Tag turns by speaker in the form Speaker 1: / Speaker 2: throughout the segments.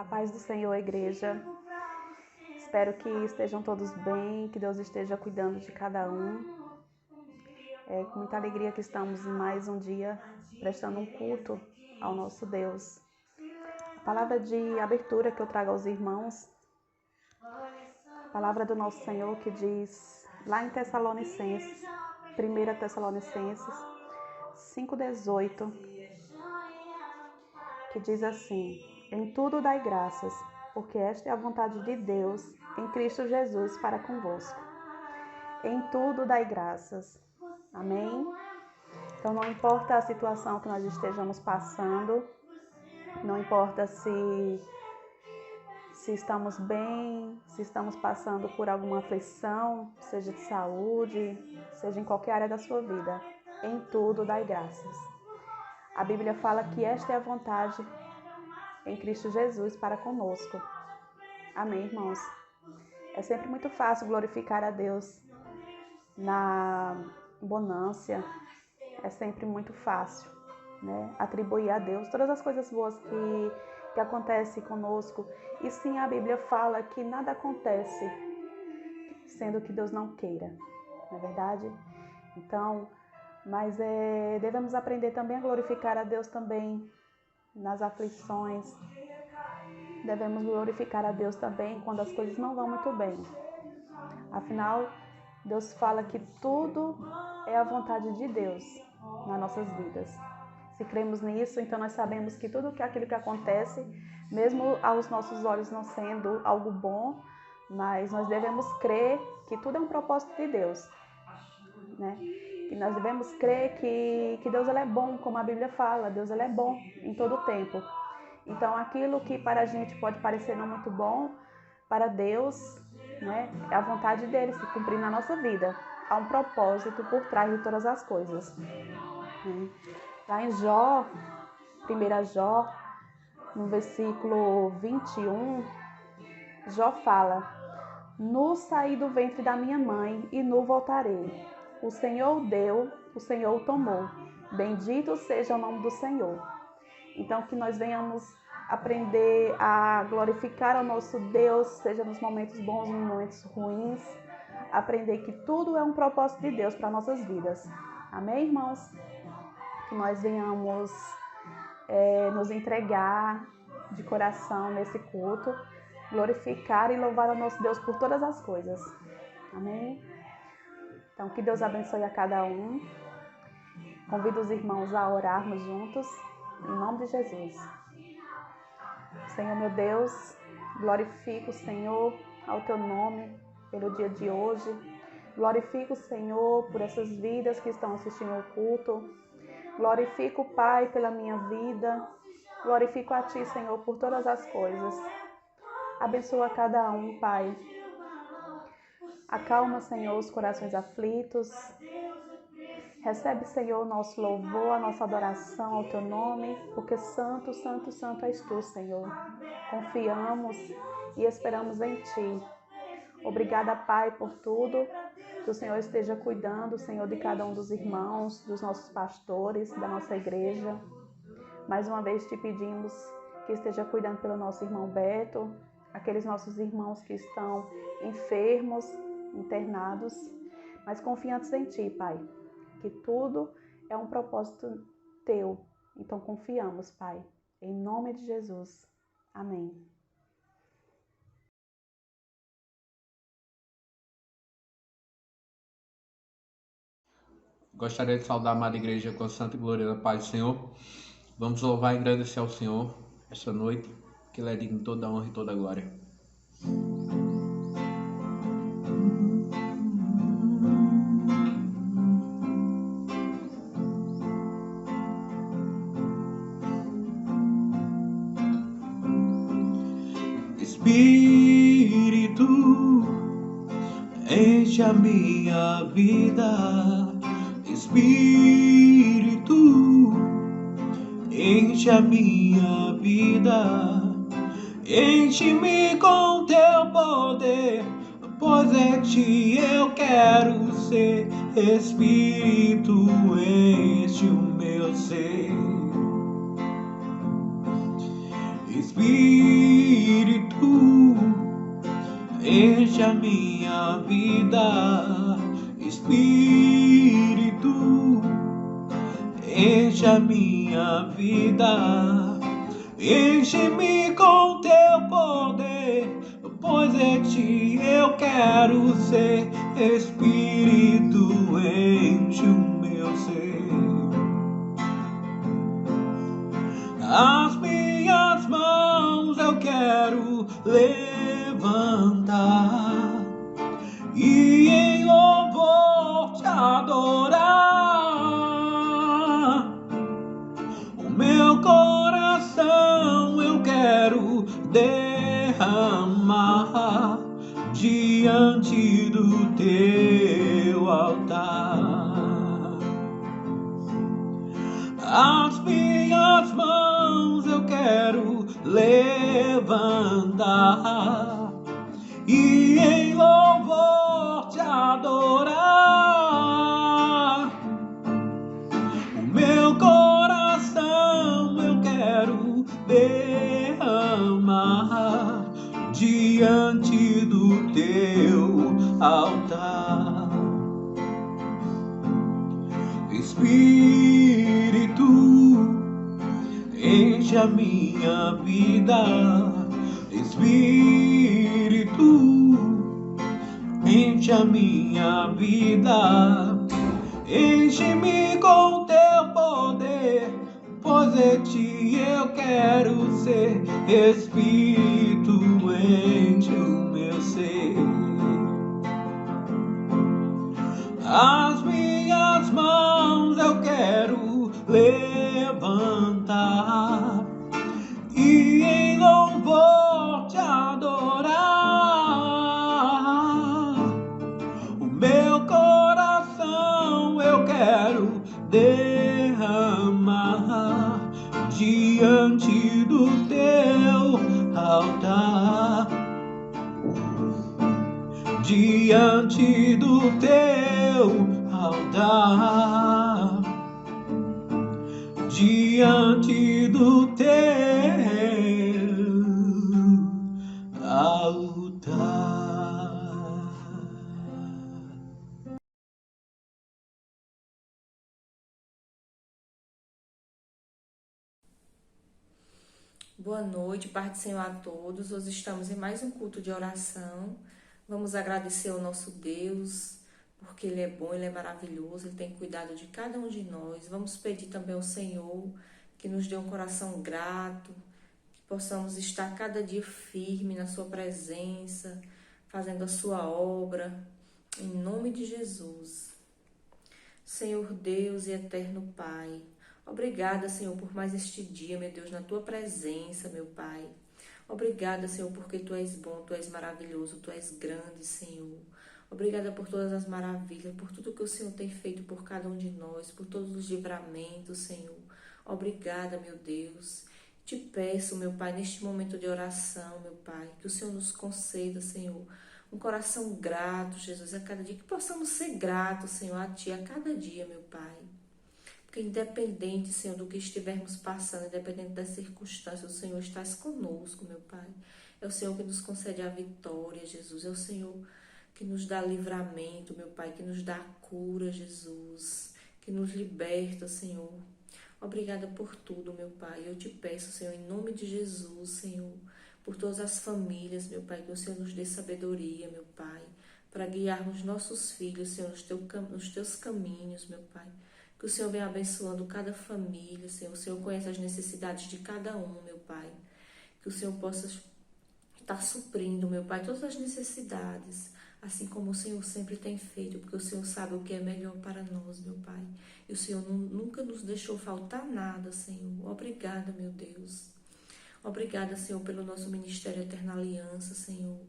Speaker 1: A paz do Senhor, igreja. Espero que estejam todos bem, que Deus esteja cuidando de cada um. É com muita alegria que estamos em mais um dia prestando um culto ao nosso Deus. A palavra de abertura que eu trago aos irmãos, a palavra do nosso Senhor que diz lá em Tessalonicenses, 1 Tessalonicenses 5,18, que diz assim: em tudo dai graças, porque esta é a vontade de Deus em Cristo Jesus para convosco. Em tudo dai graças. Amém? Então não importa a situação que nós estejamos passando, não importa se estamos bem, se estamos passando por alguma aflição, seja de saúde, seja em qualquer área da sua vida, em tudo dai graças. A Bíblia fala que esta é a vontade em Cristo Jesus para conosco. Amém, irmãos? É sempre muito fácil glorificar a Deus na bonância. É sempre muito fácil, né? Atribuir a Deus todas as coisas boas que acontecem conosco. E sim, a Bíblia fala que nada acontece sendo que Deus não queira, não é verdade? Então, mas devemos aprender também a glorificar a Deus também nas aflições. Devemos glorificar a Deus também quando as coisas não vão muito bem. Afinal, Deus fala que tudo é a vontade de Deus nas nossas vidas. Se cremos nisso, então nós sabemos que tudo aquilo que acontece, mesmo aos nossos olhos não sendo algo bom, mas nós devemos crer que tudo é um propósito de Deus, né? E nós devemos crer que Deus ele é bom, como a Bíblia fala, Deus ele é bom em todo o tempo. Então aquilo que para a gente pode parecer não muito bom, para Deus, né, é a vontade dele se cumprir na nossa vida. Há um propósito por trás de todas as coisas. Lá em Jó, 1 Jó, no versículo 21, Jó fala: nu saí do ventre da minha mãe e nu voltarei. O Senhor o deu, o Senhor o tomou. Bendito seja o nome do Senhor. Então, que nós venhamos aprender a glorificar ao nosso Deus, seja nos momentos bons ou nos momentos ruins. Aprender que tudo é um propósito de Deus para nossas vidas. Amém, irmãos? Que nós venhamos nos entregar de coração nesse culto, glorificar e louvar ao nosso Deus por todas as coisas. Amém? Então, que Deus abençoe a cada um. Convido os irmãos a orarmos juntos, em nome de Jesus. Senhor, meu Deus, glorifico o Senhor ao teu nome pelo dia de hoje. Glorifico o Senhor por essas vidas que estão assistindo ao culto. Glorifico, Pai, pela minha vida. Glorifico a Ti, Senhor, por todas as coisas. Abençoa cada um, Pai. Acalma, Senhor, os corações aflitos. Recebe, Senhor, o nosso louvor, a nossa adoração ao Teu nome, porque santo, santo, santo és Tu, Senhor. Confiamos e esperamos em Ti. Obrigada, Pai, por tudo. Que o Senhor esteja cuidando, Senhor, de cada um dos irmãos, dos nossos pastores, da nossa igreja. Mais uma vez te pedimos que esteja cuidando pelo nosso irmão Beto, aqueles nossos irmãos que estão enfermos, internados, mas confiantes em Ti, Pai, que tudo é um propósito Teu. Então confiamos, Pai, em nome de Jesus. Amém.
Speaker 2: Gostaria de saudar a amada igreja com a santa e gloriosa paz do Senhor. Vamos louvar e agradecer ao Senhor esta noite, que Ele é digno de toda a honra e toda a glória. Espírito, enche a minha vida. Espírito, enche a minha vida. Enche-me com teu poder, pois em Ti eu quero ser. Espírito, enche o meu ser. Espírito, enche a minha vida. Enche-me com teu poder, pois em ti eu quero ser. Espírito, enche o meu ser. As minhas mãos eu quero levantar e em louvor te adorar. O meu coração eu quero derramar diante do teu altar. As minhas mãos eu quero levantar e em louvor te adorar. O meu coração eu quero derramar diante do teu altar. Espírito, enche a minha vida. Espírito, enche a minha vida. Enche-me com teu poder, pois em ti eu quero ser. Espírito, enche o meu ser. As minhas mãos eu quero levantar e em louvor te adorar. O meu coração eu quero derramar diante do teu altar. Diante do teu altar. Diante do teu altar.
Speaker 3: Boa noite, Pai do Senhor a todos. Hoje estamos em mais um culto de oração. Vamos agradecer ao nosso Deus, porque Ele é bom, Ele é maravilhoso, Ele tem cuidado de cada um de nós. Vamos pedir também ao Senhor que nos dê um coração grato, que possamos estar cada dia firme na Sua presença, fazendo a Sua obra, em nome de Jesus. Senhor Deus e eterno Pai, obrigada, Senhor, por mais este dia, meu Deus, na Tua presença, meu Pai. Obrigada, Senhor, porque Tu és bom, Tu és maravilhoso, Tu és grande, Senhor. Obrigada por todas as maravilhas, por tudo que o Senhor tem feito por cada um de nós, por todos os livramentos, Senhor. Obrigada, meu Deus. Te peço, meu Pai, neste momento de oração, meu Pai, que o Senhor nos conceda, Senhor, um coração grato, Jesus, a cada dia, que possamos ser gratos, Senhor, a Ti, a cada dia, meu Pai. Porque independente, Senhor, do que estivermos passando, independente das circunstâncias, o Senhor está conosco, meu Pai. É o Senhor que nos concede a vitória, Jesus. É o Senhor que nos dá livramento, meu Pai, que nos dá a cura, Jesus. Que nos liberta, Senhor. Obrigada por tudo, meu Pai. Eu te peço, Senhor, em nome de Jesus, Senhor, por todas as famílias, meu Pai, que o Senhor nos dê sabedoria, meu Pai, para guiarmos nossos filhos, Senhor, nos teus caminhos, meu Pai. Que o Senhor venha abençoando cada família, Senhor. O Senhor conhece as necessidades de cada um, meu Pai. Que o Senhor possa estar suprindo, meu Pai, todas as necessidades, assim como o Senhor sempre tem feito, porque o Senhor sabe o que é melhor para nós, meu Pai. E o Senhor nunca nos deixou faltar nada, Senhor. Obrigada, meu Deus. Obrigada, Senhor, pelo nosso Ministério Eterna Aliança, Senhor.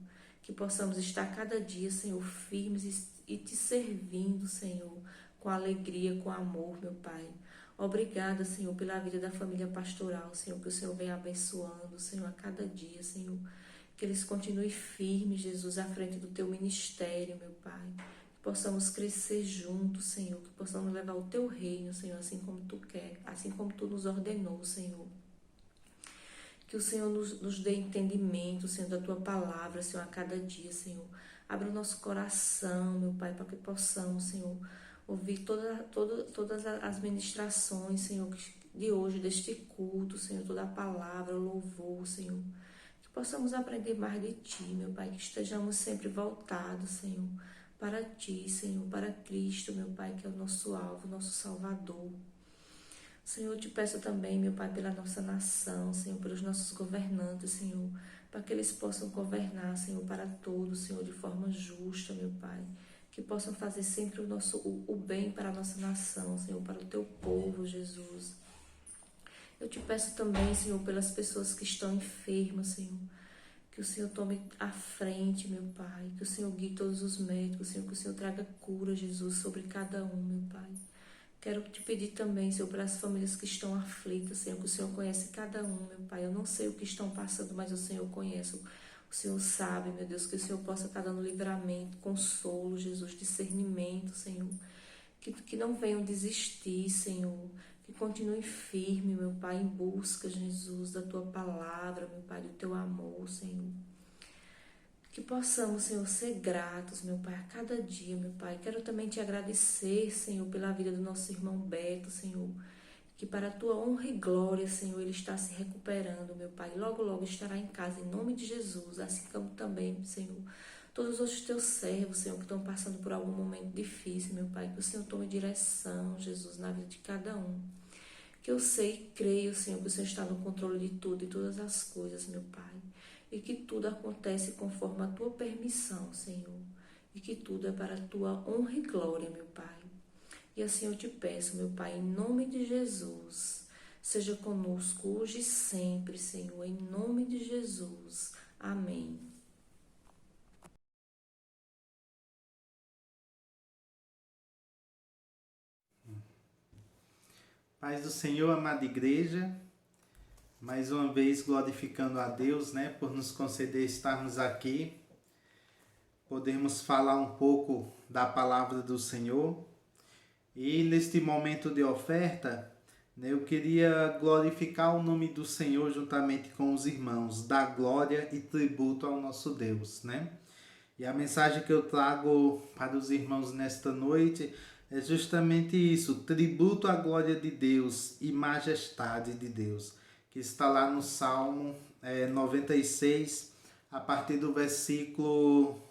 Speaker 3: Que possamos estar cada dia, Senhor, firmes e te servindo, Senhor, com alegria, com amor, meu Pai. Obrigada, Senhor, pela vida da família pastoral, Senhor, que o Senhor venha abençoando, Senhor, a cada dia, Senhor. Que eles continuem firmes, Jesus, à frente do Teu ministério, meu Pai. Que possamos crescer juntos, Senhor, que possamos levar o Teu reino, Senhor, assim como Tu quer, assim como Tu nos ordenou, Senhor. Que o Senhor nos dê entendimento, Senhor, da Tua palavra, Senhor, a cada dia, Senhor. Abra o nosso coração, meu Pai, para que possamos, Senhor, ouvir todas as ministrações, Senhor, de hoje, deste culto, Senhor, toda a palavra, o louvor, Senhor. Que possamos aprender mais de Ti, meu Pai, que estejamos sempre voltados, Senhor, para Ti, Senhor, para Cristo, meu Pai, que é o nosso alvo, nosso Salvador. Senhor, eu te peço também, meu Pai, pela nossa nação, Senhor, pelos nossos governantes, Senhor, para que eles possam governar, Senhor, para todos, Senhor, de forma justa, meu Pai. Que possam fazer sempre o bem para a nossa nação, Senhor, para o Teu povo, Jesus. Eu te peço também, Senhor, pelas pessoas que estão enfermas, Senhor, que o Senhor tome a frente, meu Pai, que o Senhor guie todos os médicos, Senhor, que o Senhor traga cura, Jesus, sobre cada um, meu Pai. Quero te pedir também, Senhor, para as famílias que estão aflitas, Senhor, que o Senhor conhece cada um, meu Pai. Eu não sei o que estão passando, mas o Senhor conhece. O Senhor sabe, meu Deus, que o Senhor possa estar dando livramento, consolo, Jesus, discernimento, Senhor. Que não venham desistir, Senhor. Que continuem firme, meu Pai, em busca, Jesus, da Tua palavra, meu Pai, do Teu amor, Senhor. Que possamos, Senhor, ser gratos, meu Pai, a cada dia, meu Pai. Quero também te agradecer, Senhor, pela vida do nosso irmão Beto, Senhor. Que para a tua honra e glória, Senhor, ele está se recuperando, meu Pai. Logo, logo estará em casa, em nome de Jesus. Assim como também, Senhor, todos os teus servos, Senhor, que estão passando por algum momento difícil, meu Pai. Que o Senhor tome direção, Jesus, na vida de cada um. Que eu sei e creio, Senhor, que o Senhor está no controle de tudo e todas as coisas, meu Pai. E que tudo acontece conforme a tua permissão, Senhor. E que tudo é para a tua honra e glória, meu Pai. E assim eu te peço, meu Pai, em nome de Jesus, seja conosco hoje e sempre, Senhor, em nome de Jesus. Amém.
Speaker 4: Paz do Senhor, amada igreja, mais uma vez glorificando a Deus, né, por nos conceder estarmos aqui, podermos falar um pouco da palavra do Senhor. E neste momento de oferta, né, eu queria glorificar o nome do Senhor juntamente com os irmãos, dar glória e tributo ao nosso Deus, né? E a mensagem que eu trago para os irmãos nesta noite é justamente isso, tributo à glória de Deus e majestade de Deus, que está lá no Salmo 96, a partir do versículo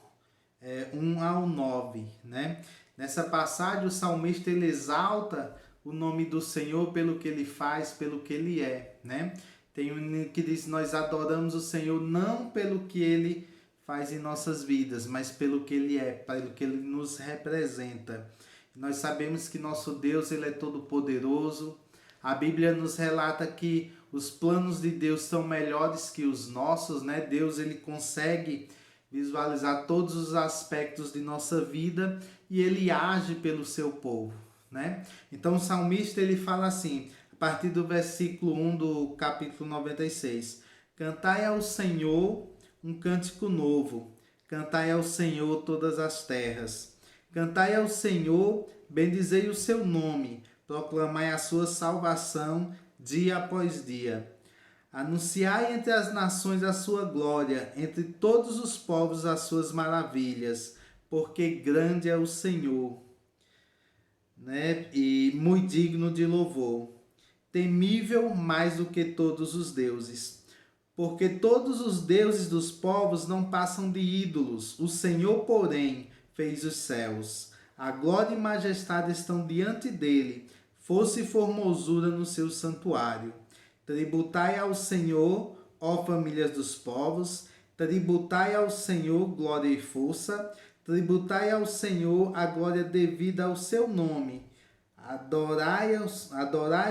Speaker 4: 1 ao 9, né? Nessa passagem o salmista ele exalta o nome do Senhor pelo que ele faz, pelo que ele é, né? Tem um que diz, nós adoramos o Senhor não pelo que ele faz em nossas vidas, mas pelo que ele é, pelo que ele nos representa. Nós sabemos que nosso Deus ele é todo poderoso. A Bíblia nos relata que os planos de Deus são melhores que os nossos, né? Deus ele consegue visualizar todos os aspectos de nossa vida e ele age pelo seu povo, né? Então o salmista ele fala assim, a partir do versículo 1 do capítulo 96: Cantai ao Senhor um cântico novo, cantai ao Senhor todas as terras. Cantai ao Senhor, bendizei o seu nome, proclamai a sua salvação dia após dia. Anunciai entre as nações a sua glória, entre todos os povos as suas maravilhas, porque grande é o Senhor, né? E muito digno de louvor, temível mais do que todos os deuses. Porque todos os deuses dos povos não passam de ídolos, o Senhor, porém, fez os céus. A glória e majestade estão diante dele, força e formosura no seu santuário. Tributai ao Senhor, ó famílias dos povos, tributai ao Senhor glória e força, tributai ao Senhor a glória devida ao seu nome. Adorai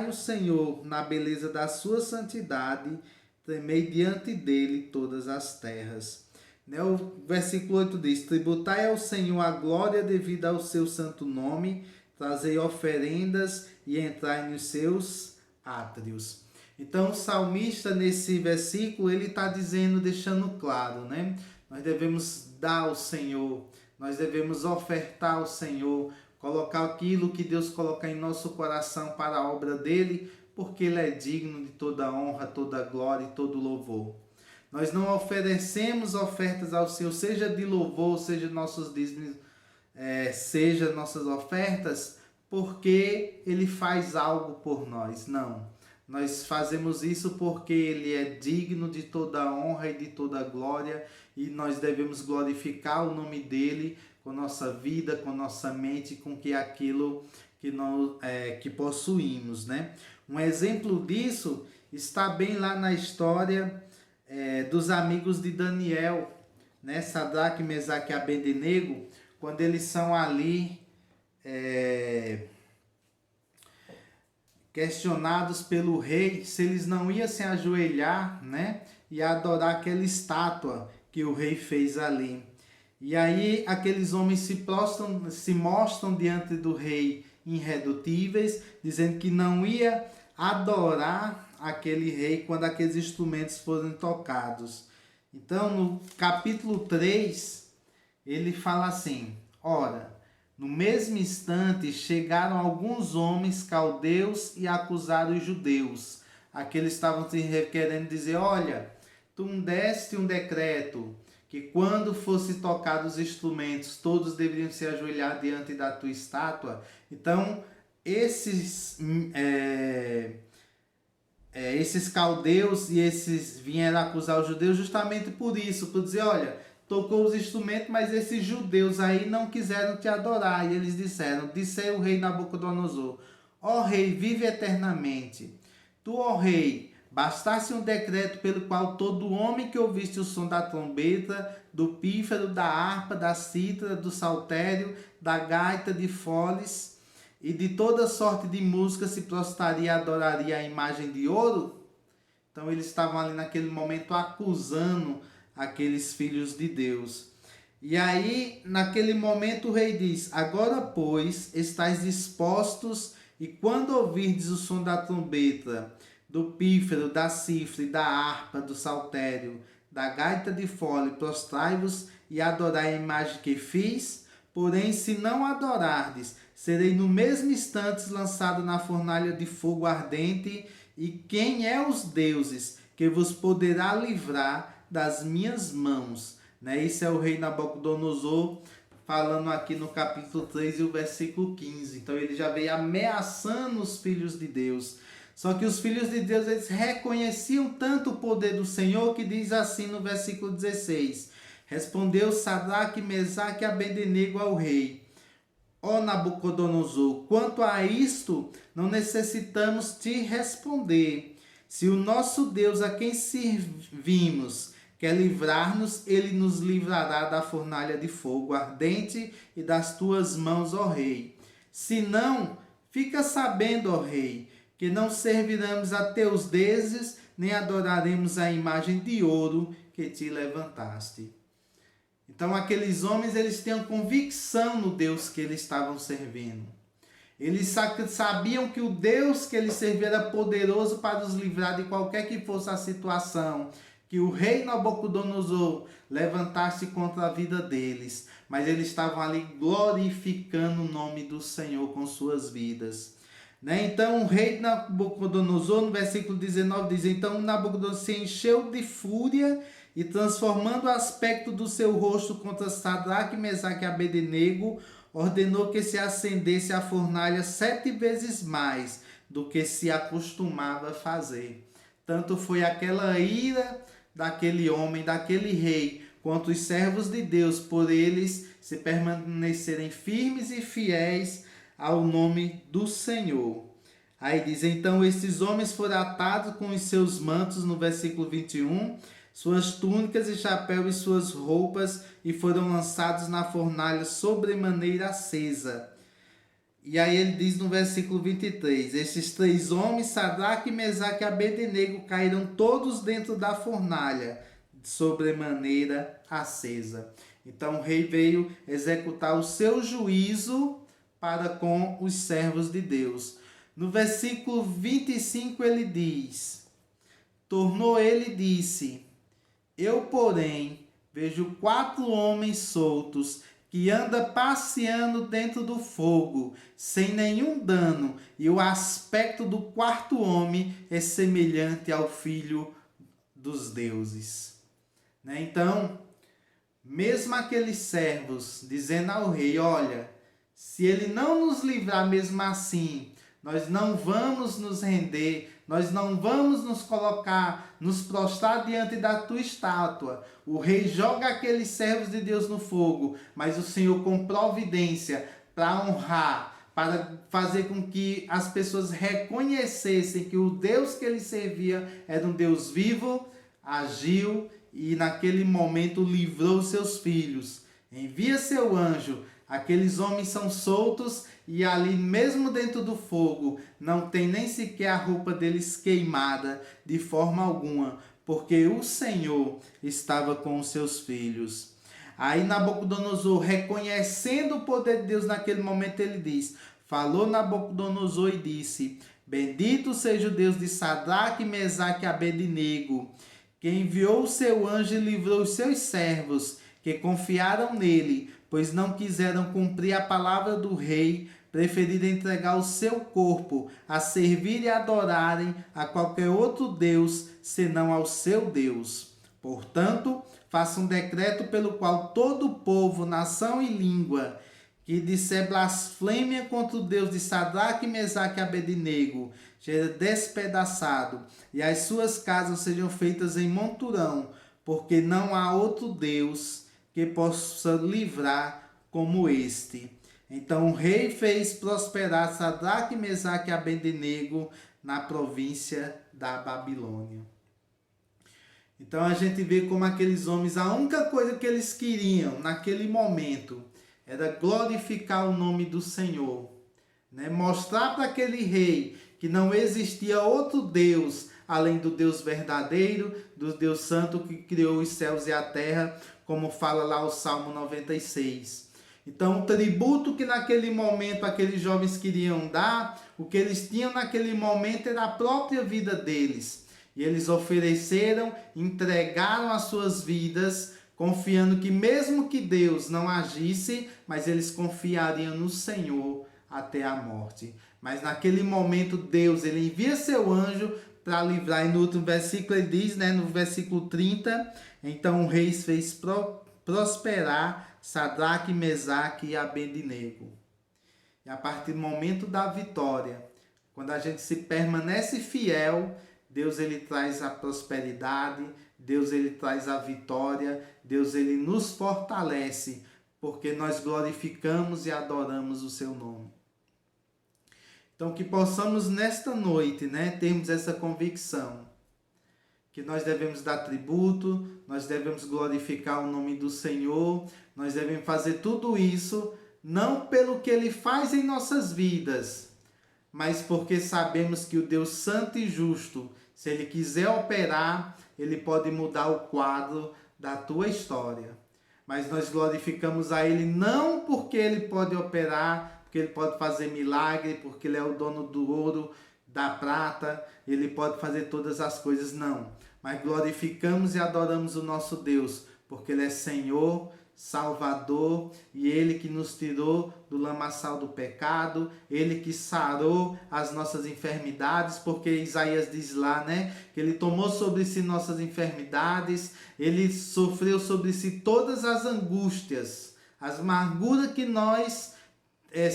Speaker 4: o Senhor na beleza da sua santidade, tremei diante dele todas as terras. O versículo 8 diz, tributai ao Senhor a glória devida ao seu santo nome, trazei oferendas e entrai nos seus átrios. Então o salmista nesse versículo ele está dizendo, deixando claro, né? Nós devemos dar ao Senhor, nós devemos ofertar ao Senhor, colocar aquilo que Deus coloca em nosso coração para a obra dele, porque ele é digno de toda honra, toda glória e todo louvor. Nós não oferecemos ofertas ao Senhor, seja de louvor, seja nossos dízimos, seja nossas ofertas porque Ele faz algo por nós. Não. Nós fazemos isso porque Ele é digno de toda a honra e de toda a glória, e nós devemos glorificar o nome dEle com nossa vida, com nossa mente, com aquilo que possuímos, né? Um exemplo disso está bem lá na história dos amigos de Daniel, né? Sadraque, Mesaque e Abednego, quando eles são ali questionados pelo rei se eles não iam se ajoelhar, né, e adorar aquela estátua que o rei fez ali. E aí aqueles homens se mostram diante do rei irredutíveis, dizendo que não ia adorar aquele rei quando aqueles instrumentos forem tocados. Então, no capítulo 3, ele fala assim: ora, no mesmo instante chegaram alguns homens caldeus e acusaram os judeus. Aqueles estavam querendo dizer: olha, tu deste um decreto que quando fosse tocados os instrumentos, todos deveriam se ajoelhar diante da tua estátua. Então, esses caldeus e esses vieram acusar os judeus justamente por isso, por dizer: olha, tocou os instrumentos, mas esses judeus aí não quiseram te adorar. E eles disseram: disse o rei Nabucodonosor: ó rei, vive eternamente. Tu, ó rei, bastasse um decreto pelo qual todo homem que ouvisse o som da trombeta, do pífaro, da harpa, da cítara, do saltério, da gaita de foles e de toda sorte de música se prostraria e adoraria a imagem de ouro. Então eles estavam ali naquele momento acusando aqueles filhos de Deus. E aí, naquele momento, o rei diz: agora, pois, estáis dispostos, e quando ouvirdes o som da trombeta, do pífaro, da cifra, da harpa, do saltério, da gaita de fole, prostrai-vos e adorai a imagem que fiz. Porém, se não adorardes, serei no mesmo instante lançado na fornalha de fogo ardente. E quem é os deuses que vos poderá livrar das minhas mãos? Né? Isso é o rei Nabucodonosor falando aqui no capítulo 3 e o versículo 15. Então ele já veio ameaçando os filhos de Deus. Só que os filhos de Deus, eles reconheciam tanto o poder do Senhor, que diz assim no versículo 16: respondeu Sadraque, Mesaque e Abednego ao rei: ó Nabucodonosor, quanto a isto, não necessitamos te responder. Se o nosso Deus, a quem servimos, quer livrar-nos, ele nos livrará da fornalha de fogo ardente e das tuas mãos, ó rei. Se não, fica sabendo, ó rei, que não serviremos a teus deuses, nem adoraremos a imagem de ouro que te levantaste. Então aqueles homens, eles tinham convicção no Deus que eles estavam servindo. Eles sabiam que o Deus que eles serviam era poderoso para os livrar de qualquer que fosse a situação que o rei Nabucodonosor levantasse contra a vida deles. Mas eles estavam ali glorificando o nome do Senhor com suas vidas. Né? Então o rei Nabucodonosor, no versículo 19, diz: então Nabucodonosor se encheu de fúria e, transformando o aspecto do seu rosto contra Sadraque, Mesaque e Abednego, ordenou que se acendesse a fornalha 7 vezes mais do que se acostumava fazer. Tanto foi aquela ira daquele homem, daquele rei, quanto os servos de Deus, por eles se permanecerem firmes e fiéis ao nome do Senhor. Aí diz: então esses homens foram atados com os seus mantos, no versículo 21, suas túnicas e chapéu e suas roupas, e foram lançados na fornalha sobremaneira acesa. E aí ele diz no versículo 23, esses 3 homens, Sadraque, Mesaque e Abednego, caíram todos dentro da fornalha, sobremaneira acesa. Então o rei veio executar o seu juízo para com os servos de Deus. No versículo 25 ele diz: tornou ele e disse: eu, porém, vejo 4 homens soltos que andam passeando dentro do fogo, sem nenhum dano, e o aspecto do 4º homem é semelhante ao filho dos deuses. Né? Então, mesmo aqueles servos, dizendo ao rei: olha, se ele não nos livrar mesmo assim, nós não vamos nos render, nós não vamos nos colocar, nos prostrar diante da tua estátua. O rei joga aqueles servos de Deus no fogo, mas o Senhor, com providência, para honrar, para fazer com que as pessoas reconhecessem que o Deus que ele servia era um Deus vivo, agiu e naquele momento livrou seus filhos. Envia seu anjo, aqueles homens são soltos e ali mesmo dentro do fogo não tem nem sequer a roupa deles queimada de forma alguma, porque o Senhor estava com os seus filhos. Aí Nabucodonosor, reconhecendo o poder de Deus naquele momento, ele diz, falou Nabucodonosor e disse: bendito seja o Deus de Sadraque, Mesaque e Abednego, que enviou o seu anjo e livrou os seus servos, que confiaram nele, pois não quiseram cumprir a palavra do rei, preferiram entregar o seu corpo a servir e adorarem a qualquer outro Deus, senão ao seu Deus. Portanto, faça um decreto pelo qual todo povo, nação e língua que disser blasfêmia contra o Deus de Sadraque, Mesaque e Abednego seja despedaçado, e as suas casas sejam feitas em monturão, porque não há outro Deus que possa livrar como este. Então o rei fez prosperar Sadraque, Mesaque e Abednego na província da Babilônia. Então a gente vê como aqueles homens, a única coisa que eles queriam naquele momento era glorificar o nome do Senhor, né? Mostrar para aquele rei que não existia outro Deus além do Deus verdadeiro, do Deus santo que criou os céus e a terra, como fala lá o Salmo 96. Então o tributo que naquele momento aqueles jovens queriam dar, o que eles tinham naquele momento era a própria vida deles. E eles ofereceram, entregaram as suas vidas, confiando que mesmo que Deus não agisse, mas eles confiariam no Senhor até a morte. Mas naquele momento Deus, ele envia seu anjo para livrar. E no outro versículo ele diz, né, no versículo 30, então o rei fez prosperar Sadraque, Mesaque e Abednego. E a partir do momento da vitória, quando a gente se permanece fiel, Deus ele traz a prosperidade, Deus ele traz a vitória, Deus ele nos fortalece, porque nós glorificamos e adoramos o seu nome. Então que possamos nesta noite, né, termos essa convicção, que nós devemos dar tributo, nós devemos glorificar o nome do Senhor, nós devemos fazer tudo isso, não pelo que ele faz em nossas vidas, mas porque sabemos que o Deus santo e justo, se ele quiser operar, ele pode mudar o quadro da tua história. Mas nós glorificamos a ele não porque ele pode operar, porque ele pode fazer milagre, porque ele é o dono do ouro, da prata, ele pode fazer todas as coisas, não. Mas glorificamos e adoramos o nosso Deus, porque ele é Senhor, Salvador, e ele que nos tirou do lamaçal do pecado, ele que sarou as nossas enfermidades, porque Isaías diz lá, né, que ele tomou sobre si nossas enfermidades, ele sofreu sobre si todas as angústias, as amarguras que nós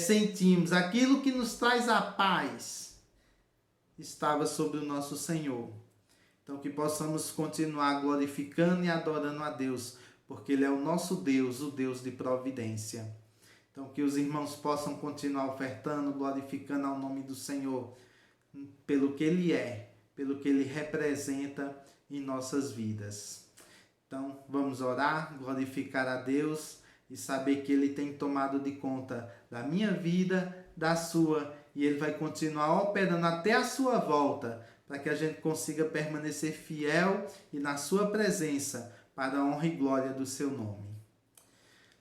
Speaker 4: sentimos, aquilo que nos traz a paz, estava sobre o nosso Senhor. Então que possamos continuar glorificando e adorando a Deus, porque ele é o nosso Deus, o Deus de providência. Então que os irmãos possam continuar ofertando, glorificando ao nome do Senhor, pelo que ele é, pelo que ele representa em nossas vidas. Então vamos orar, glorificar a Deus e saber que ele tem tomado de conta da minha vida, da sua, e ele vai continuar operando até a sua volta, para que a gente consiga permanecer fiel e na sua presença, para a honra e glória do seu nome.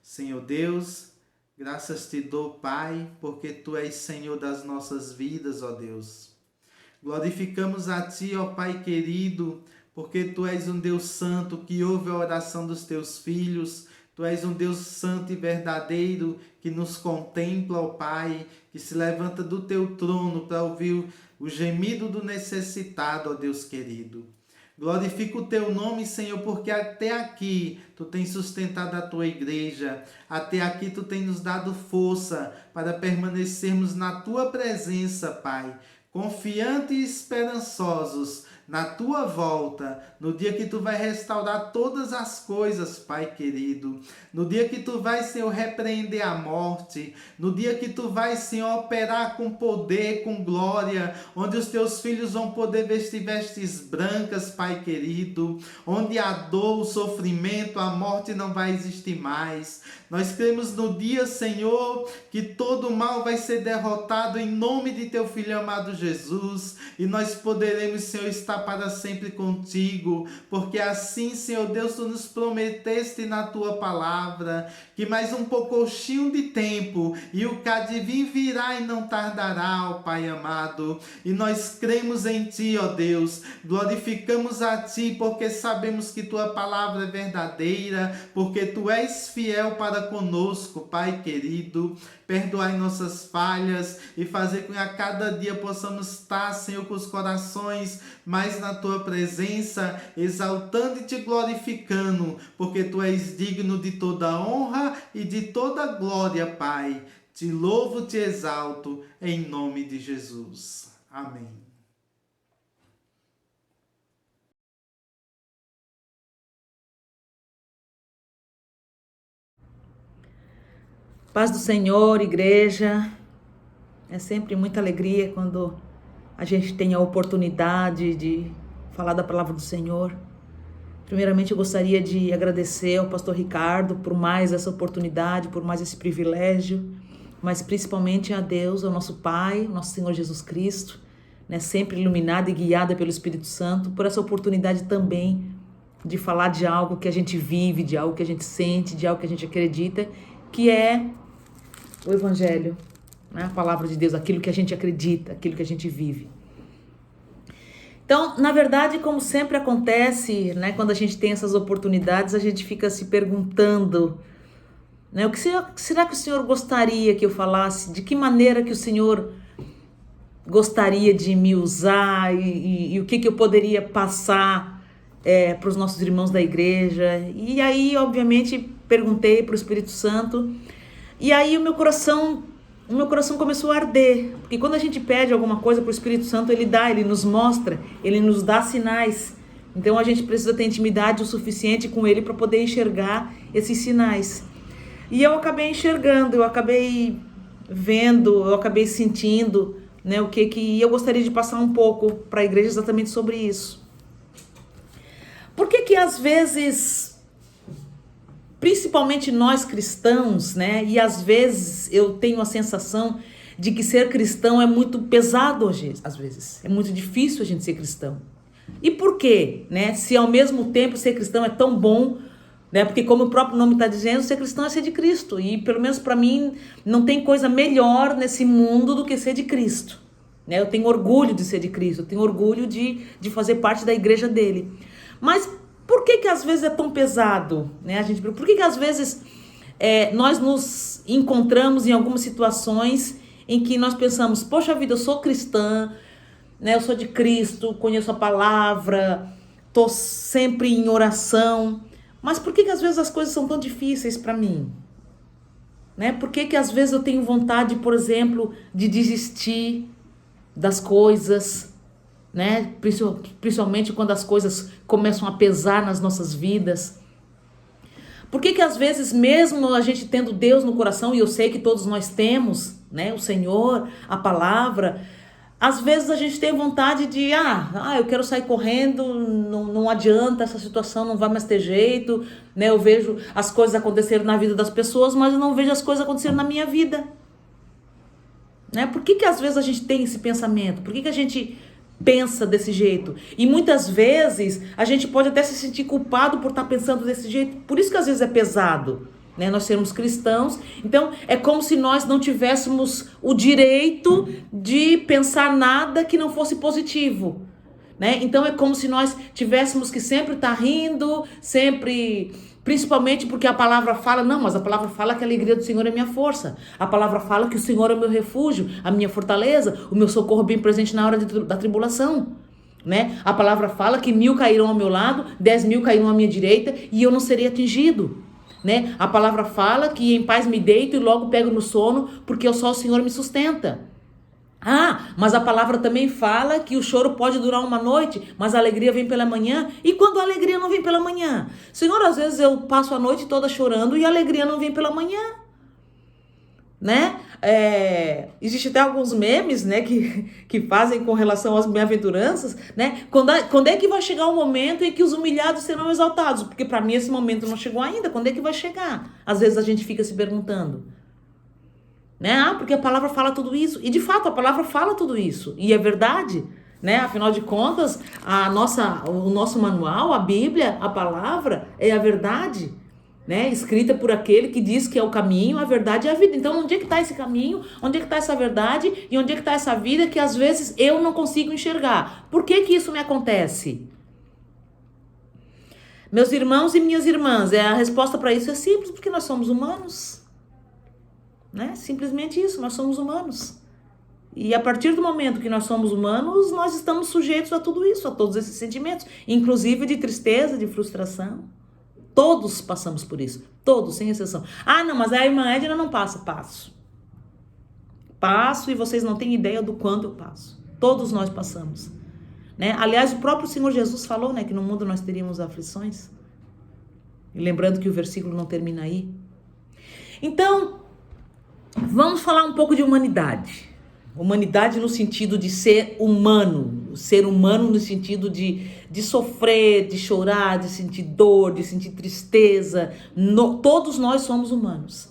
Speaker 4: Senhor Deus, graças te dou, Pai, porque tu és Senhor das nossas vidas, ó Deus. Glorificamos a ti, ó Pai querido, porque tu és um Deus santo que ouve a oração dos teus filhos. Tu és um Deus santo e verdadeiro que nos contempla, ó Pai, que se levanta do teu trono para ouvir o gemido do necessitado, ó Deus querido. Glorifica o teu nome, Senhor, porque até aqui tu tens sustentado a tua igreja. Até aqui tu tens nos dado força para permanecermos na tua presença, Pai. Confiantes e esperançosos na tua volta, no dia que tu vai restaurar todas as coisas, Pai querido, no dia que tu vai, Senhor, repreender a morte, no dia que tu vai, Senhor, operar com poder, com glória, onde os teus filhos vão poder vestir vestes brancas, Pai querido, onde a dor, o sofrimento, a morte não vai existir mais. Nós cremos no dia, Senhor, que todo mal vai ser derrotado em nome de teu Filho amado Jesus, e nós poderemos, Senhor, estar para sempre contigo, porque assim, Senhor Deus, tu nos prometeste na tua palavra, que mais um pouquinho de tempo, e o Cadivim virá e não tardará, ó Pai amado, e nós cremos em ti, ó Deus, glorificamos a ti, porque sabemos que tua palavra é verdadeira, porque tu és fiel para conosco, Pai querido. Perdoai nossas falhas e fazer com que a cada dia possamos estar, Senhor, com os corações mais na tua presença, exaltando e te glorificando, porque tu és digno de toda honra e de toda glória, Pai. Te louvo, te exalto, em nome de Jesus. Amém.
Speaker 5: Paz do Senhor, igreja. É sempre muita alegria quando a gente tem a oportunidade de falar da palavra do Senhor. Primeiramente, eu gostaria de agradecer ao pastor Ricardo por mais essa oportunidade, por mais esse privilégio, mas principalmente a Deus, ao nosso Pai, nosso Senhor Jesus Cristo, né, sempre iluminada e guiada pelo Espírito Santo, por essa oportunidade também de falar de algo que a gente vive, de algo que a gente sente, de algo que a gente acredita, que é o Evangelho, né? A palavra de Deus, aquilo que a gente acredita, aquilo que a gente vive. Então, na verdade, como sempre acontece, né, quando a gente tem essas oportunidades, a gente fica se perguntando, né, o que será que o Senhor gostaria que eu falasse? De que maneira que o Senhor gostaria de me usar e o que eu poderia passar para os nossos irmãos da igreja? E aí, obviamente, perguntei para o Espírito Santo. E aí o meu coração começou a arder, porque quando a gente pede alguma coisa para o Espírito Santo, ele nos mostra, ele nos dá sinais. Então a gente precisa ter intimidade o suficiente com ele para poder enxergar esses sinais. E eu acabei enxergando, eu acabei vendo, eu acabei sentindo, né, o que eu gostaria de passar um pouco para a igreja exatamente sobre isso. Por que às vezes, principalmente nós cristãos, né? E às vezes eu tenho a sensação de que ser cristão é muito pesado hoje, às vezes. É muito difícil a gente ser cristão. E por quê? Né? Se ao mesmo tempo ser cristão é tão bom, né? Porque como o próprio nome está dizendo, ser cristão é ser de Cristo. E pelo menos para mim não tem coisa melhor nesse mundo do que ser de Cristo. Né? Eu tenho orgulho de ser de Cristo, eu tenho orgulho de fazer parte da igreja dele. Mas por que às vezes é tão pesado? Né? Por que às vezes nós nos encontramos em algumas situações em que nós pensamos, poxa vida, eu sou cristã, né? Eu sou de Cristo, conheço a palavra, estou sempre em oração, mas por que às vezes as coisas são tão difíceis para mim? Né? Por que às vezes eu tenho vontade, por exemplo, de desistir das coisas, né? Principalmente quando as coisas começam a pesar nas nossas vidas? Por que às vezes, mesmo a gente tendo Deus no coração, e eu sei que todos nós temos, né, o Senhor, a palavra, às vezes a gente tem vontade de, eu quero sair correndo, não adianta, essa situação não vai mais ter jeito, né? Eu vejo as coisas acontecerem na vida das pessoas, mas eu não vejo as coisas acontecerem na minha vida. Né? Por que às vezes a gente tem esse pensamento? Por que a gente pensa desse jeito? E muitas vezes a gente pode até se sentir culpado por estar pensando desse jeito. Por isso que às vezes é pesado, né? Nós sermos cristãos. Então é como se nós não tivéssemos o direito de pensar nada que não fosse positivo, né? Então é como se nós tivéssemos que sempre estar rindo, sempre... Principalmente porque a palavra fala, não, mas a palavra fala que a alegria do Senhor é minha força. A palavra fala que o Senhor é o meu refúgio, a minha fortaleza, o meu socorro bem presente na hora da tribulação. né? A palavra fala que 1000 cairão ao meu lado, 10.000 cairão à minha direita e eu não serei atingido, né? A palavra fala que em paz me deito e logo pego no sono, porque só o Senhor me sustenta. Ah, mas a palavra também fala que o choro pode durar uma noite, mas a alegria vem pela manhã. E quando a alegria não vem pela manhã? Senhor, às vezes eu passo a noite toda chorando e a alegria não vem pela manhã, né? Existe até alguns memes, né, que fazem com relação às bem-aventuranças, né? Quando é que vai chegar o momento em que os humilhados serão exaltados? Porque para mim esse momento não chegou ainda. Quando é que vai chegar? Às vezes a gente fica se perguntando, né? Porque a palavra fala tudo isso. E de fato a palavra fala tudo isso. E é verdade, né? Afinal de contas, o nosso manual, a Bíblia, a palavra é a verdade, né? Escrita por aquele que diz que é o caminho, a verdade e a vida. Então, onde é que está esse caminho? Onde é que está essa verdade? E onde é que está essa vida que às vezes eu não consigo enxergar? Por que isso me acontece? Meus irmãos e minhas irmãs, a resposta para isso é simples, porque nós somos humanos, né? Simplesmente isso, nós somos humanos. E a partir do momento que nós somos humanos, nós estamos sujeitos a tudo isso, a todos esses sentimentos, inclusive de tristeza, de frustração. Todos passamos por isso, todos, sem exceção. Ah, não, mas a irmã Edna não passa. Passo e vocês não têm ideia do quanto eu passo. Todos nós passamos, né? Aliás, o próprio Senhor Jesus falou, né, que no mundo nós teríamos aflições. E lembrando que o versículo não termina aí. Então, vamos falar um pouco de humanidade. Humanidade no sentido de ser humano no sentido de sofrer, de chorar, de sentir dor, de sentir tristeza. Todos nós somos humanos.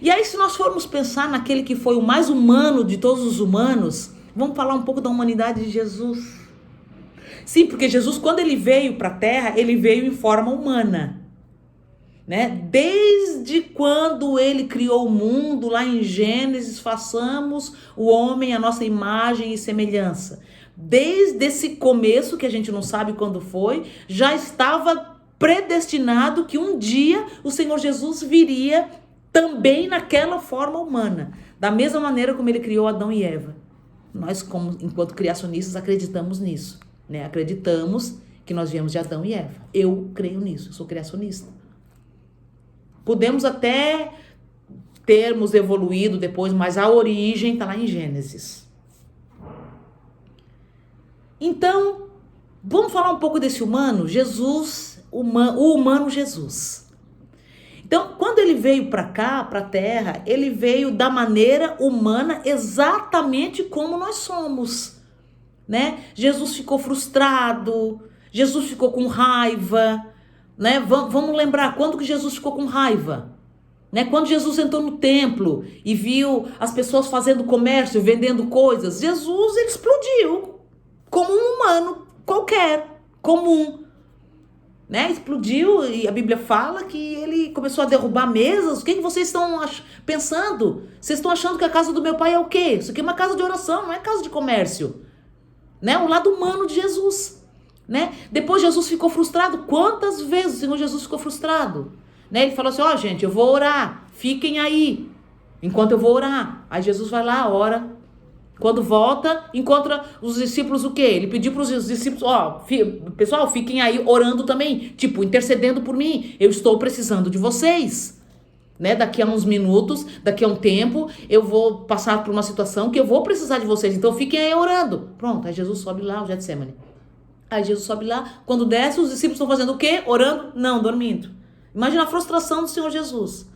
Speaker 5: E aí, se nós formos pensar naquele que foi o mais humano de todos os humanos, vamos falar um pouco da humanidade de Jesus. Sim, porque Jesus, quando ele veio para a Terra, ele veio em forma humana, né? Desde quando ele criou o mundo, lá em Gênesis, façamos o homem a nossa imagem e semelhança. Desde esse começo, que a gente não sabe quando foi, já estava predestinado que um dia o Senhor Jesus viria também naquela forma humana, da mesma maneira como ele criou Adão e Eva. Nós, enquanto criacionistas, acreditamos nisso, né? Acreditamos que nós viemos de Adão e Eva. Eu creio nisso, eu sou criacionista. Podemos até termos evoluído depois, mas a origem está lá em Gênesis. Então, vamos falar um pouco desse humano, Jesus, o humano Jesus. Então, quando ele veio para cá, para a Terra, ele veio da maneira humana, exatamente como nós somos, né? Jesus ficou frustrado, Jesus ficou com raiva, né? Vamos lembrar, quando que Jesus ficou com raiva? Né? Quando Jesus entrou no templo e viu as pessoas fazendo comércio, vendendo coisas, Jesus, ele explodiu como um humano qualquer, comum, né? Explodiu, e a Bíblia fala que ele começou a derrubar mesas. O que vocês estão pensando? Vocês estão achando que a casa do meu pai é o quê? Isso aqui é uma casa de oração, não é casa de comércio, né? O lado humano de Jesus, né? Depois Jesus ficou frustrado. Quantas vezes o Senhor Jesus ficou frustrado, né? Ele falou assim, gente, eu vou orar, fiquem aí enquanto eu vou orar. Aí Jesus vai lá, ora. Quando volta, encontra os discípulos o quê? Ele pediu para os discípulos, pessoal, fiquem aí orando também, tipo, intercedendo por mim. Eu estou precisando de vocês, né? Daqui a uns minutos, daqui a um tempo, eu vou passar por uma situação que eu vou precisar de vocês. Então fiquem aí orando. Pronto, aí Jesus sobe lá, o Getsemane. Aí Jesus sobe lá, quando desce, os discípulos estão fazendo o quê? Orando? Não, dormindo. Imagina a frustração do Senhor Jesus.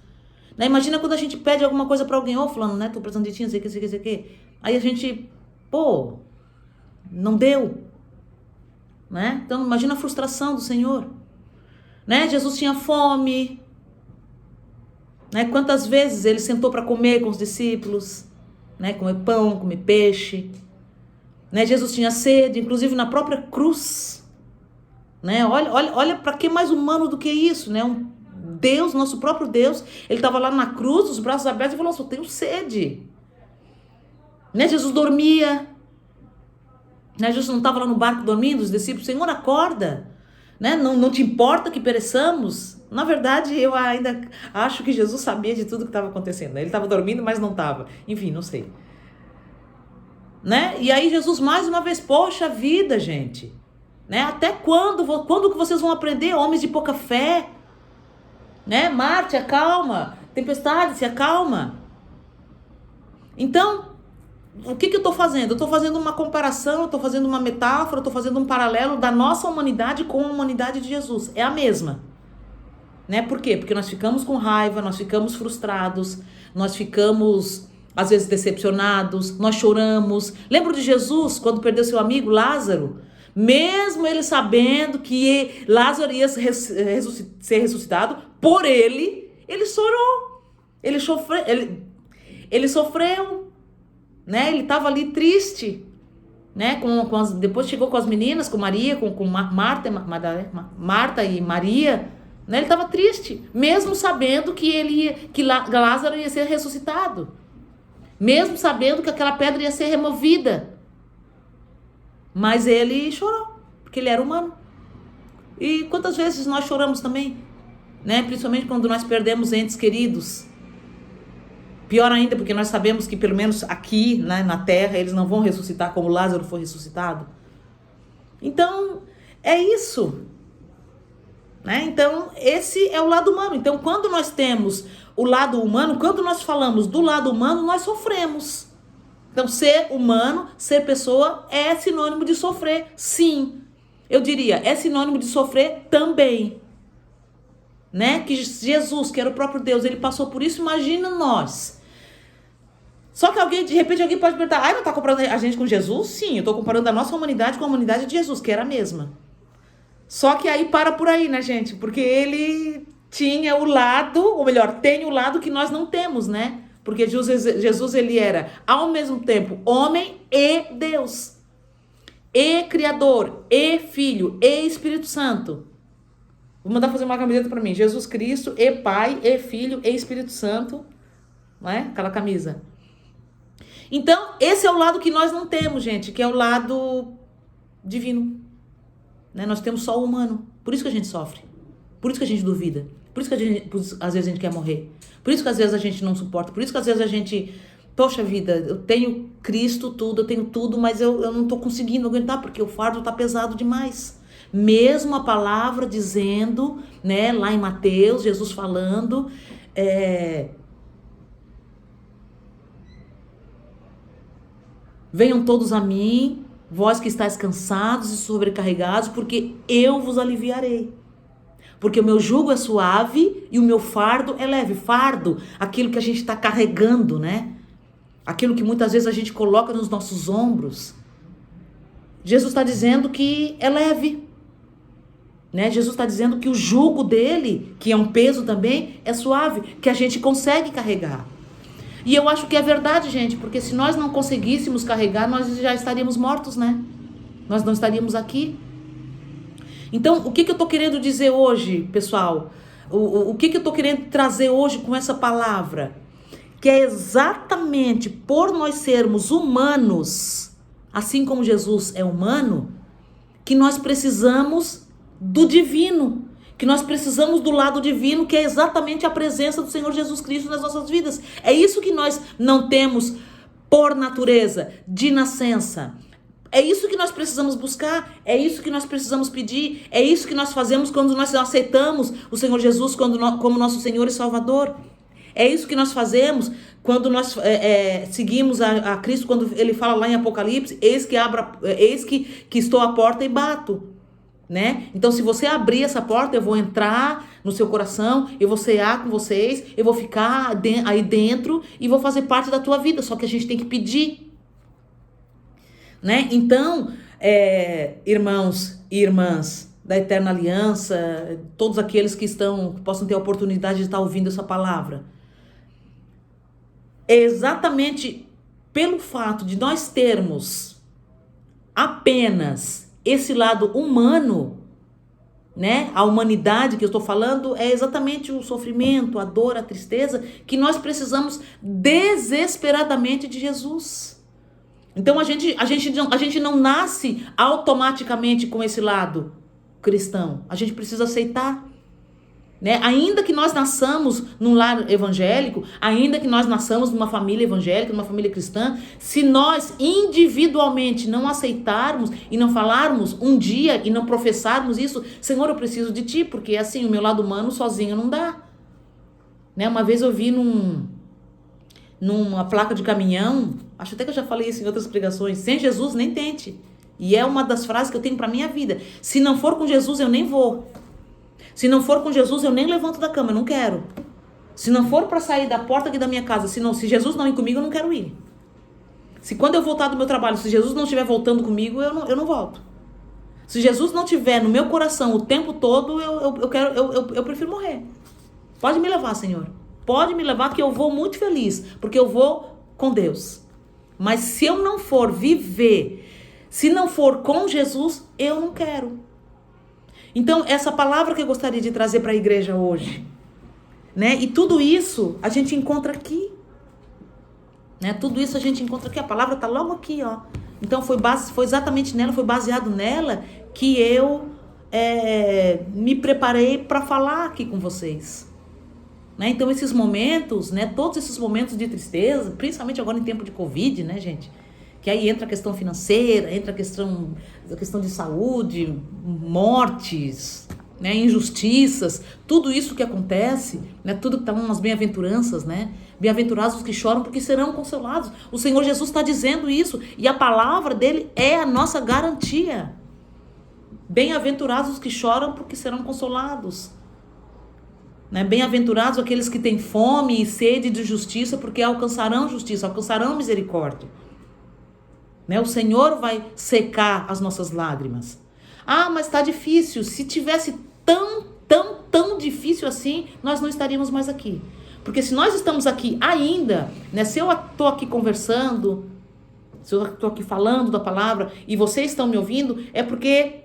Speaker 5: Né? Imagina quando a gente pede alguma coisa para alguém, fulano, né? Tô precisando de ti, não sei o que, sei o que. Aí a gente, não deu. Né? Então imagina a frustração do Senhor. Né? Jesus tinha fome. Né? Quantas vezes ele sentou para comer com os discípulos, né? Comer pão, comer peixe. Né? Jesus tinha sede, inclusive na própria cruz. Né? Olha para que mais humano do que isso, né? Deus, nosso próprio Deus, ele estava lá na cruz, os braços abertos, e falou, eu tenho sede. Né? Jesus dormia. Né? Jesus não estava lá no barco dormindo, os discípulos, Senhor, acorda. Né? Não te importa que pereçamos? Na verdade, eu ainda acho que Jesus sabia de tudo que estava acontecendo. Ele estava dormindo, mas não estava. Enfim, não sei. né? E aí Jesus mais uma vez, poxa vida, gente, né? Até quando que vocês vão aprender, homens de pouca fé, né? Mar, te acalma, tempestade, se acalma. Então, o que eu estou fazendo? Eu estou fazendo uma comparação, eu estou fazendo uma metáfora, eu estou fazendo um paralelo da nossa humanidade com a humanidade de Jesus. É a mesma, né? Por quê? Porque nós ficamos com raiva, nós ficamos frustrados, nós ficamos às vezes decepcionados, nós choramos. Lembra de Jesus quando perdeu seu amigo Lázaro? Mesmo ele sabendo que Lázaro ia ser ressuscitado por ele chorou. Ele sofreu, né? Ele estava ali triste, né? Depois chegou com as meninas, com Maria, com Marta e Maria, né? Ele estava triste, mesmo sabendo que Lázaro ia ser ressuscitado, mesmo sabendo que aquela pedra ia ser removida, mas ele chorou, porque ele era humano. E quantas vezes nós choramos também, né? Principalmente quando nós perdemos entes queridos. Pior ainda, porque nós sabemos que pelo menos aqui, né, na terra, eles não vão ressuscitar como Lázaro foi ressuscitado. Então, é isso, né? Então, esse é o lado humano. Então, quando nós temos o lado humano, quando nós falamos do lado humano, nós sofremos. Então, ser humano, ser pessoa, é sinônimo de sofrer, sim. Eu diria, é sinônimo de sofrer também, né? Que Jesus, que era o próprio Deus, ele passou por isso, imagina nós. Só que de repente alguém pode perguntar, não está comparando a gente com Jesus? Sim, eu estou comparando a nossa humanidade com a humanidade de Jesus, que era a mesma. Só que aí para por aí, né, gente? Porque ele tinha o lado, ou melhor, tem o lado que nós não temos, né? Porque Jesus ele era, ao mesmo tempo, homem e Deus. E Criador, e Filho, e Espírito Santo. Vou mandar fazer uma camiseta para mim. Jesus Cristo, e Pai, e Filho, e Espírito Santo. Não é? Aquela camisa. Então, esse é o lado que nós não temos, gente, que é o lado divino. Né? Nós temos só o humano. Por isso que a gente sofre. Por isso que a gente duvida. Por isso que às vezes a gente quer morrer. Por isso que às vezes a gente não suporta. Por isso que às vezes a gente... Poxa vida, eu tenho Cristo tudo, eu tenho tudo, mas eu não estou conseguindo aguentar, porque o fardo está pesado demais. Mesmo a palavra dizendo, né, lá em Mateus, Jesus falando... Venham todos a mim, vós que estáis cansados e sobrecarregados, porque eu vos aliviarei. Porque o meu jugo é suave e o meu fardo é leve. Fardo, aquilo que a gente está carregando, né? Aquilo que muitas vezes a gente coloca nos nossos ombros. Jesus está dizendo que é leve. Né? Jesus está dizendo que o jugo dele, que é um peso também, é suave, que a gente consegue carregar. E eu acho que é verdade, gente, porque se nós não conseguíssemos carregar, nós já estaríamos mortos, né? Nós não estaríamos aqui. Então, o que eu estou querendo dizer hoje, pessoal? O que eu estou querendo trazer hoje com essa palavra? Que é exatamente por nós sermos humanos, assim como Jesus é humano, que nós precisamos do divino. Que nós precisamos do lado divino, que é exatamente a presença do Senhor Jesus Cristo nas nossas vidas. É isso que nós não temos por natureza, de nascença. É isso que nós precisamos buscar, é isso que nós precisamos pedir, é isso que nós fazemos quando nós aceitamos o Senhor Jesus como nosso Senhor e Salvador. É isso que nós fazemos quando nós seguimos a Cristo, quando ele fala lá em Apocalipse, eis que estou à porta e bato. Né? Então, se você abrir essa porta, eu vou entrar no seu coração, eu vou cear com vocês, eu vou ficar aí dentro e vou fazer parte da tua vida. Só que a gente tem que pedir, né? Então, irmãos e irmãs da Eterna Aliança, todos aqueles que possam ter a oportunidade de estar ouvindo essa palavra, é exatamente pelo fato de nós termos apenas esse lado humano, né? A humanidade que eu estou falando é exatamente o sofrimento, a dor, a tristeza, que nós precisamos desesperadamente de Jesus. Então a gente não nasce automaticamente com esse lado cristão. A gente precisa aceitar. Né? Ainda que nós nasçamos num lar evangélico, ainda que nós nasçamos numa família evangélica, numa família cristã, se nós individualmente não aceitarmos e não falarmos um dia e não professarmos isso, Senhor, eu preciso de Ti, porque assim, o meu lado humano sozinho não dá. Né? Uma vez eu vi numa placa de caminhão, acho até que eu já falei isso em outras pregações, sem Jesus nem tente. E é uma das frases que eu tenho para minha vida. Se não for com Jesus, eu nem vou. Se não for com Jesus, eu nem levanto da cama, eu não quero. Se não for para sair da porta aqui da minha casa, se Jesus não ir comigo, eu não quero ir. Se quando eu voltar do meu trabalho, se Jesus não estiver voltando comigo, eu não volto. Se Jesus não estiver no meu coração o tempo todo, eu prefiro morrer. Pode me levar, Senhor. Pode me levar que eu vou muito feliz, porque eu vou com Deus. Mas se eu não for viver, se não for com Jesus, eu não quero. Então, essa palavra que eu gostaria de trazer para a igreja hoje, né? E tudo isso a gente encontra aqui, né? Tudo isso a gente encontra aqui, a palavra está logo aqui, ó. Então, foi exatamente nela, foi baseado nela que eu me preparei para falar aqui com vocês. Né? Então, esses momentos, né? Todos esses momentos de tristeza, principalmente agora em tempo de Covid, né, gente? Que aí entra a questão financeira, entra a questão de saúde, mortes, né, injustiças, tudo isso que acontece, né, tudo que está umas bem-aventuranças, né? Bem-aventurados os que choram porque serão consolados. O Senhor Jesus está dizendo isso e a palavra dele é a nossa garantia. Bem-aventurados os que choram porque serão consolados. Né? Bem-aventurados aqueles que têm fome e sede de justiça porque alcançarão justiça, alcançarão misericórdia. Né? O Senhor vai secar as nossas lágrimas. Ah, mas está difícil. Se tivesse tão difícil assim, nós não estaríamos mais aqui. Porque se nós estamos aqui ainda, né? Se eu estou aqui conversando, se eu estou aqui falando da palavra e vocês estão me ouvindo, é porque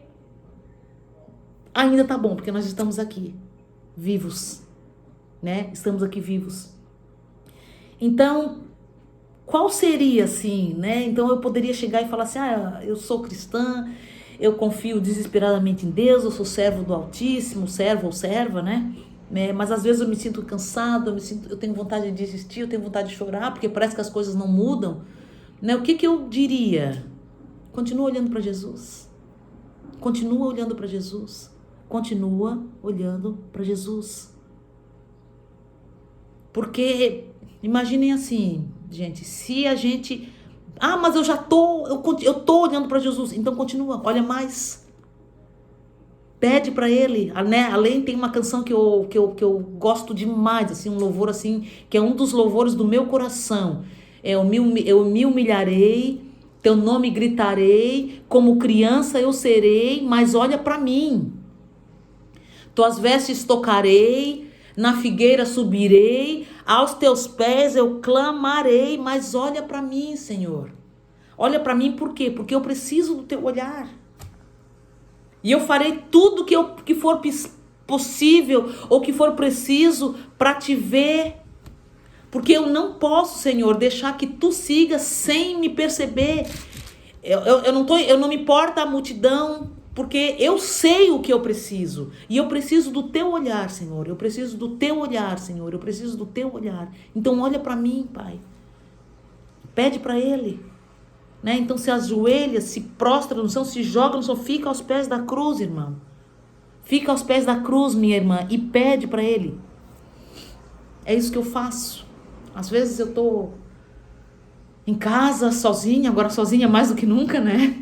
Speaker 5: ainda está bom, porque nós estamos aqui, vivos. Né? Estamos aqui vivos. Então, qual seria assim, né? Então eu poderia chegar e falar assim, eu sou cristã, eu confio desesperadamente em Deus, eu sou servo do Altíssimo, servo ou serva, né? Mas às vezes eu me sinto cansado, eu tenho vontade de desistir, eu tenho vontade de chorar, porque parece que as coisas não mudam. Né? O que eu diria? Continua olhando para Jesus. Continua olhando para Jesus. Continua olhando para Jesus. Porque, imaginem assim, gente, se a gente... mas eu tô olhando para Jesus. Então continua, olha mais. Pede para Ele, né? Além tem uma canção que eu gosto demais, assim, um louvor assim, que é um dos louvores do meu coração. Eu me humilharei, teu nome gritarei, como criança eu serei, mas olha para mim. Tuas vestes tocarei, na figueira subirei, aos teus pés eu clamarei, mas olha para mim, Senhor. Olha para mim por quê? Porque eu preciso do teu olhar. E eu farei tudo que for possível ou que for preciso para te ver. Porque eu não posso, Senhor, deixar que tu sigas sem me perceber. Eu não me importa a multidão, porque eu sei o que eu preciso. E eu preciso do teu olhar, Senhor. Eu preciso do teu olhar, Senhor. Eu preciso do teu olhar. Então olha para mim, Pai. Pede para Ele. Né? Então se ajoelha, se prostra no chão, se joga no chão, fica aos pés da cruz, irmão. Fica aos pés da cruz, minha irmã, e pede para Ele. É isso que eu faço. Às vezes eu tô em casa, sozinha, agora sozinha mais do que nunca, né?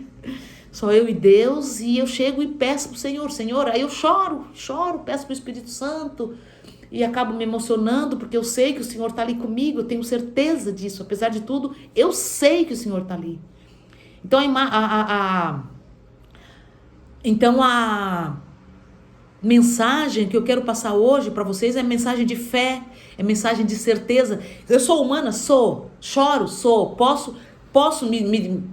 Speaker 5: Só eu e Deus, e eu chego e peço pro Senhor, Senhor, aí eu choro, peço pro Espírito Santo, e acabo me emocionando, porque eu sei que o Senhor tá ali comigo, eu tenho certeza disso, apesar de tudo, eu sei que o Senhor tá ali. Então a mensagem que eu quero passar hoje para vocês é mensagem de fé, é mensagem de certeza. Eu sou humana? Sou. Choro? Sou. Posso me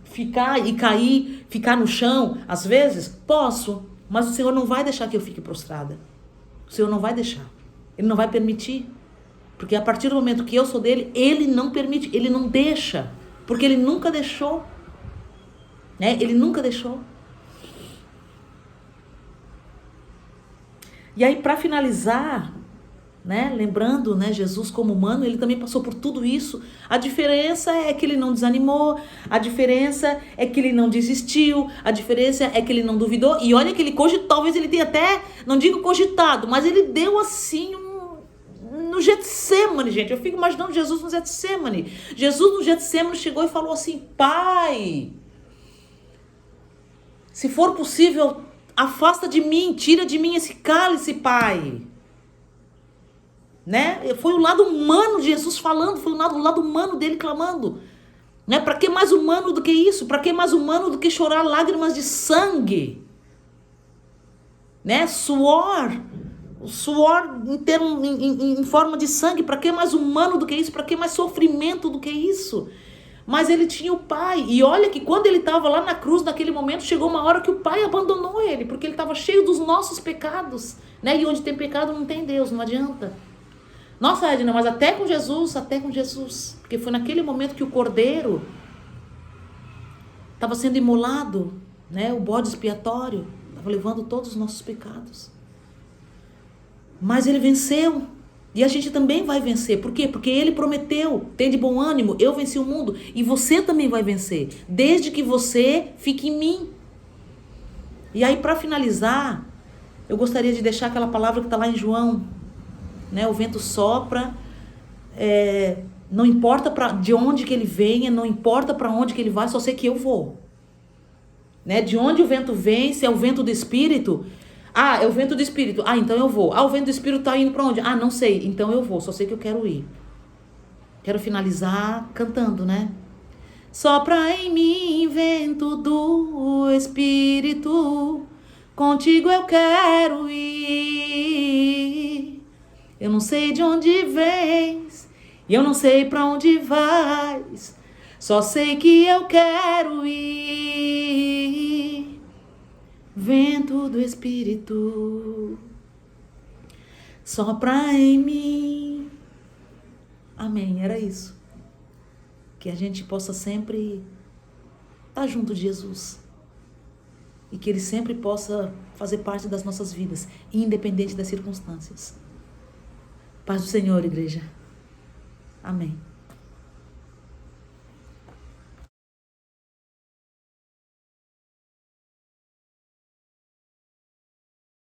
Speaker 5: ficar e cair, ficar no chão, às vezes? Posso, mas o Senhor não vai deixar que eu fique prostrada. O Senhor não vai deixar. Ele não vai permitir. Porque a partir do momento que eu sou dele, Ele não permite, Ele não deixa. Porque Ele nunca deixou. Né? Ele nunca deixou. E aí, para finalizar, né, lembrando, né, Jesus como humano, ele também passou por tudo isso. A diferença é que ele não desanimou, a diferença é que ele não desistiu, a diferença é que ele não duvidou. E olha que ele cogitou, talvez ele tenha até, não digo cogitado, mas ele deu assim no Getsemane, gente. Eu fico imaginando Jesus no Getsemane. Jesus no Getsemane chegou e falou assim: Pai, se for possível, afasta de mim, tira de mim esse cálice, Pai. Né? Foi o lado humano de Jesus falando, foi o lado humano dele clamando. Né? Para que mais humano do que isso? Para que mais humano do que chorar lágrimas de sangue? Né? Suor em forma de sangue. Para que mais humano do que isso? Para que mais sofrimento do que isso? Mas ele tinha o Pai. E olha que quando ele estava lá na cruz, naquele momento, chegou uma hora que o Pai abandonou ele, porque ele estava cheio dos nossos pecados. Né? E onde tem pecado não tem Deus, não adianta. Nossa, Edna, mas até com Jesus, porque foi naquele momento que o cordeiro estava sendo imolado, né? O bode expiatório estava levando todos os nossos pecados. Mas ele venceu, e a gente também vai vencer. Por quê? Porque ele prometeu: tem de bom ânimo, eu venci o mundo, e você também vai vencer, desde que você fique em mim. E aí, para finalizar, eu gostaria de deixar aquela palavra que está lá em João. Né? O vento sopra, não importa de onde que ele venha, não importa para onde que ele vai, só sei que eu vou. Né? De onde o vento vem, se é o vento do Espírito, é o vento do Espírito, então eu vou. O vento do Espírito está indo para onde? Não sei, então eu vou, só sei que eu quero ir. Quero finalizar cantando, né? Sopra em mim, vento do Espírito, contigo eu quero ir. Eu não sei de onde vens, e eu não sei pra onde vais, só sei que eu quero ir. Vento do Espírito, sopra em mim. Amém, era isso. Que a gente possa sempre estar junto de Jesus. E que Ele sempre possa fazer parte das nossas vidas, independente das circunstâncias. Paz do Senhor, igreja. Amém.